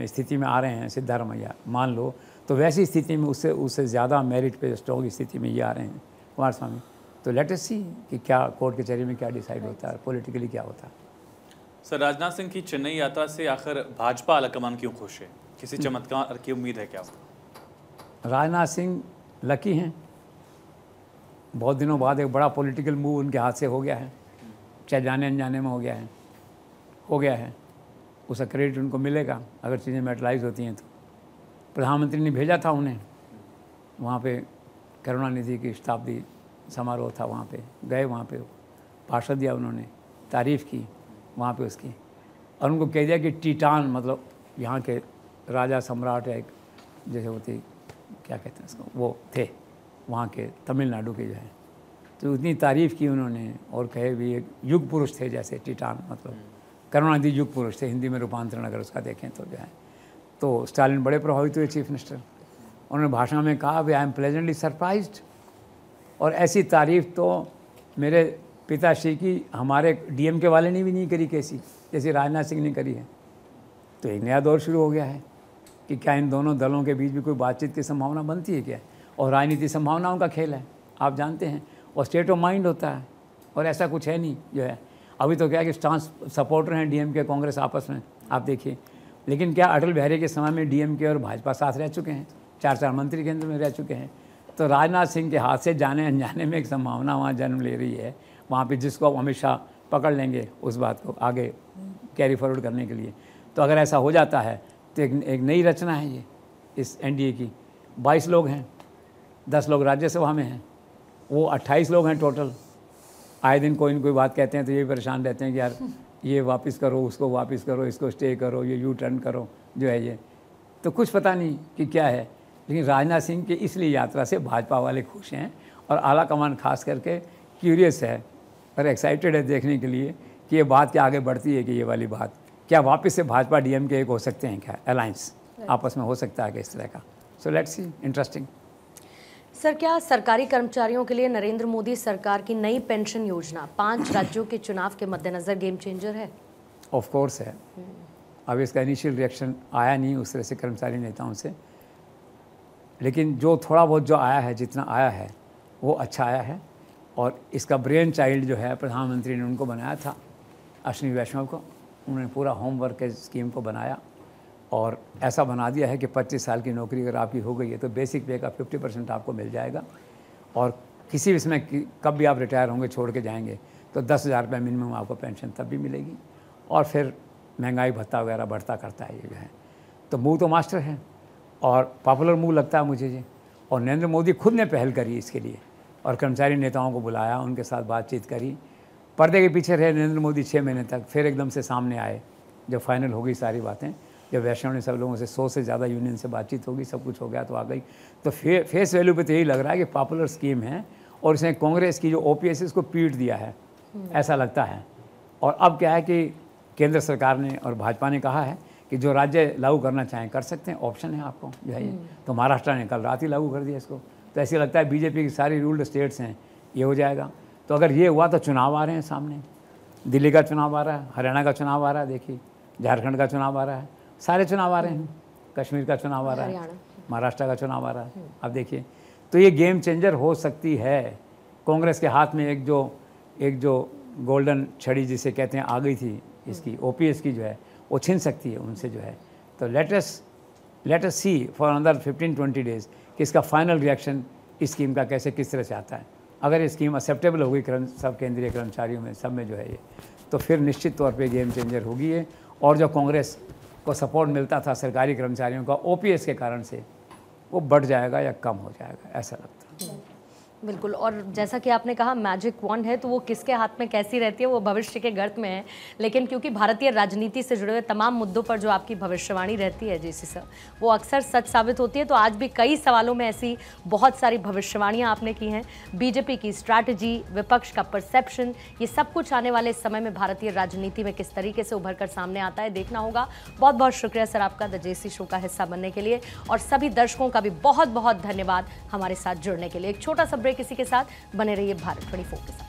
स्थिति में आ रहे हैं सिद्धारमैया, मान लो, तो वैसी स्थिति में उससे ज़्यादा मेरिट पे स्ट्रॉन्ग स्थिति में ये आ रहे हैं कुमार स्वामी। तो लेट अस सी कि क्या कोर्ट कचहरी में क्या डिसाइड होता है, पॉलिटिकली क्या होता है। सर, राजनाथ सिंह की चेन्नई यात्रा से आखिर भाजपा आलाकमान क्यों खुश है? किसी चमत्कार की उम्मीद है क्या? राजनाथ सिंह लकी हैं, बहुत दिनों बाद एक बड़ा पॉलिटिकल मूव उनके हाथ से हो गया है, चाहे जाने अनजाने में हो गया है। उसका क्रेडिट उनको मिलेगा अगर चीज़ें मेटलाइज होती हैं तो। प्रधानमंत्री ने भेजा था उन्हें वहाँ पे, करुणानिधि की शताब्दी समारोह था वहाँ पे, गए वहाँ पे भाषण दिया उन्होंने, तारीफ़ की वहाँ पे उसकी, और उनको कह दिया कि टीटान मतलब यहाँ के राजा सम्राट या एक जैसे होती क्या कहते हैं उसको, वो थे वहाँ के तमिलनाडु के जो है, तो उतनी तारीफ़ की उन्होंने और कहे भी एक युग पुरुष थे जैसे टीटान, मतलब करुणानिधि युग पुरुष थे, हिंदी में रूपांतरण अगर उसका देखें तो जो है। तो स्टालिन बड़े प्रभावित हुए चीफ मिनिस्टर, उन्होंने भाषण में कहा भी आई एम प्लेजेंटली सरप्राइज्ड, और ऐसी तारीफ़ तो मेरे पिताश्री की हमारे डीएमके वाले ने भी नहीं करी कैसी, जैसे राजनाथ सिंह ने करी है। तो एक नया दौर शुरू हो गया है कि क्या इन दोनों दलों के बीच भी कोई बातचीत की संभावना बनती है क्या, और राजनीति संभावनाओं का खेल है आप जानते हैं, और स्टेट ऑफ माइंड होता है, और ऐसा कुछ है नहीं जो है। अभी तो क्या है कि स्टांस सपोर्टर हैं डीएमके कांग्रेस आपस में, आप देखिए, लेकिन क्या अटल बिहारी के समय में डीएमके और भाजपा साथ रह चुके हैं, 4 मंत्री केंद्र में रह चुके हैं। तो राजनाथ सिंह के हाथ से जाने अनजाने में एक संभावना वहाँ जन्म ले रही है, वहाँ पे जिसको अमित शाह पकड़ लेंगे उस बात को आगे कैरी फॉरवर्ड करने के लिए। तो अगर ऐसा हो जाता है तो एक नई रचना है ये इस एनडीए की। 22 लोग हैं, 10 लोग राज्यसभा में हैं, वो 28 लोग हैं टोटल। आए दिन कोई न कोई बात कहते हैं तो ये भी परेशान रहते हैं कि यार ये वापस करो, उसको वापस करो, इसको स्टे करो, ये यू टर्न करो जो है ये, तो कुछ पता नहीं कि क्या है। लेकिन राजनाथ सिंह की इसलिए यात्रा से भाजपा वाले खुश हैं, और आला कमान खास करके क्यूरियस है और एक्साइटेड है देखने के लिए कि ये बात क्या आगे बढ़ती है, कि ये वाली बात क्या वापस से भाजपा डीएमके एक हो सकते हैं, क्या अलायंस आपस में हो सकता है कि इस तरह का। So let's see, interesting. Sir, क्या सरकारी कर्मचारियों के लिए नरेंद्र मोदी सरकार की नई पेंशन योजना 5 राज्यों के चुनाव के मद्देनजर गेम चेंजर है? ऑफ कोर्स है। अब इसका इनिशियल रिएक्शन आया नहीं उस तरह से कर्मचारी नेताओं से, लेकिन जो थोड़ा बहुत जो आया है, जितना आया है वो अच्छा आया है। और इसका ब्रेन चाइल्ड जो है प्रधानमंत्री ने उनको बनाया था, अश्विनी वैष्णव को, उन्होंने पूरा होमवर्क के स्कीम को बनाया और ऐसा बना दिया है कि 25 साल की नौकरी अगर आपकी हो गई है तो बेसिक पे का 50% आपको मिल जाएगा, और किसी भी इसमें कब भी आप रिटायर होंगे छोड़ के जाएंगे तो 10,000 रुपये मिनिमम आपको पेंशन तब भी मिलेगी, और फिर महंगाई भत्ता वगैरह बढ़ता करता है ये जो है। तो मूव तो मास्टर है और पॉपुलर मूव लगता है मुझे ये, और नरेंद्र मोदी खुद ने पहल करी इसके लिए और कर्मचारी नेताओं को बुलाया, उनके साथ बातचीत करी। पर्दे के पीछे रहे नरेंद्र मोदी 6 महीने तक, फिर एकदम से सामने आए जब फाइनल हो गई सारी बातें, जब वैष्णव ने सब लोगों से 100 से ज़्यादा यूनियन से बातचीत होगी, सब कुछ हो गया तो आ गई। तो फेस वैल्यू पे तो यही लग रहा है कि पॉपुलर स्कीम है, और इसने कांग्रेस की जो ओपीएस इसको पीट दिया है ऐसा लगता है। और अब क्या है कि केंद्र सरकार ने और भाजपा ने कहा है कि जो राज्य लागू करना चाहें कर सकते हैं, ऑप्शन है आपको जो है ये। तो महाराष्ट्र ने कल रात ही लागू कर दिया इसको, तो ऐसे लगता है बीजेपी की सारी रूल्ड स्टेट्स हैं ये हो जाएगा। तो अगर ये हुआ तो चुनाव आ रहे हैं सामने, दिल्ली का चुनाव आ रहा है, हरियाणा का चुनाव आ रहा है, देखिए झारखंड का चुनाव आ रहा है, सारे चुनाव आ रहे हैं, कश्मीर का चुनाव आ रहा है, महाराष्ट्र का चुनाव आ रहा है। अब देखिए, तो ये गेम चेंजर हो सकती है। कांग्रेस के हाथ में एक जो गोल्डन छड़ी जिसे कहते हैं आ गई थी इसकी ओपीएस की जो है, वो छिन सकती है उनसे जो है। तो let us see for another 15-20 days कि इसका फाइनल रिएक्शन इस स्कीम का कैसे किस तरह से आता है। अगर ये स्कीम एक्सेप्टेबल होगी सब केंद्रीय कर्मचारियों में, सब में जो है ये, तो फिर निश्चित तौर पे गेम चेंजर होगी ये। और जो कांग्रेस को सपोर्ट मिलता था सरकारी कर्मचारियों का ओपीएस के कारण से, वो बढ़ जाएगा या कम हो जाएगा, ऐसा लगता है। बिल्कुल। और जैसा कि आपने कहा मैजिक वॉन्ड है, तो वो किसके हाथ में कैसी रहती है वो भविष्य के गर्त में है, लेकिन क्योंकि भारतीय राजनीति से जुड़े हुए तमाम मुद्दों पर जो आपकी भविष्यवाणी रहती है जेसी सर, वो अक्सर सच साबित होती है। तो आज भी कई सवालों में ऐसी बहुत सारी भविष्यवाणियां आपने की हैं। बीजेपी की स्ट्रैटेजी, विपक्ष का परसेप्शन, ये सब कुछ आने वाले समय में भारतीय राजनीति में किस तरीके से उभर कर सामने आता है, देखना होगा। बहुत बहुत शुक्रिया सर आपका द जेसी शो का हिस्सा बनने के लिए, और सभी दर्शकों का भी बहुत बहुत धन्यवाद हमारे साथ जुड़ने के लिए। एक छोटा सा ब्रेक इसी के साथ, बने रहिए भारत 24 के साथ।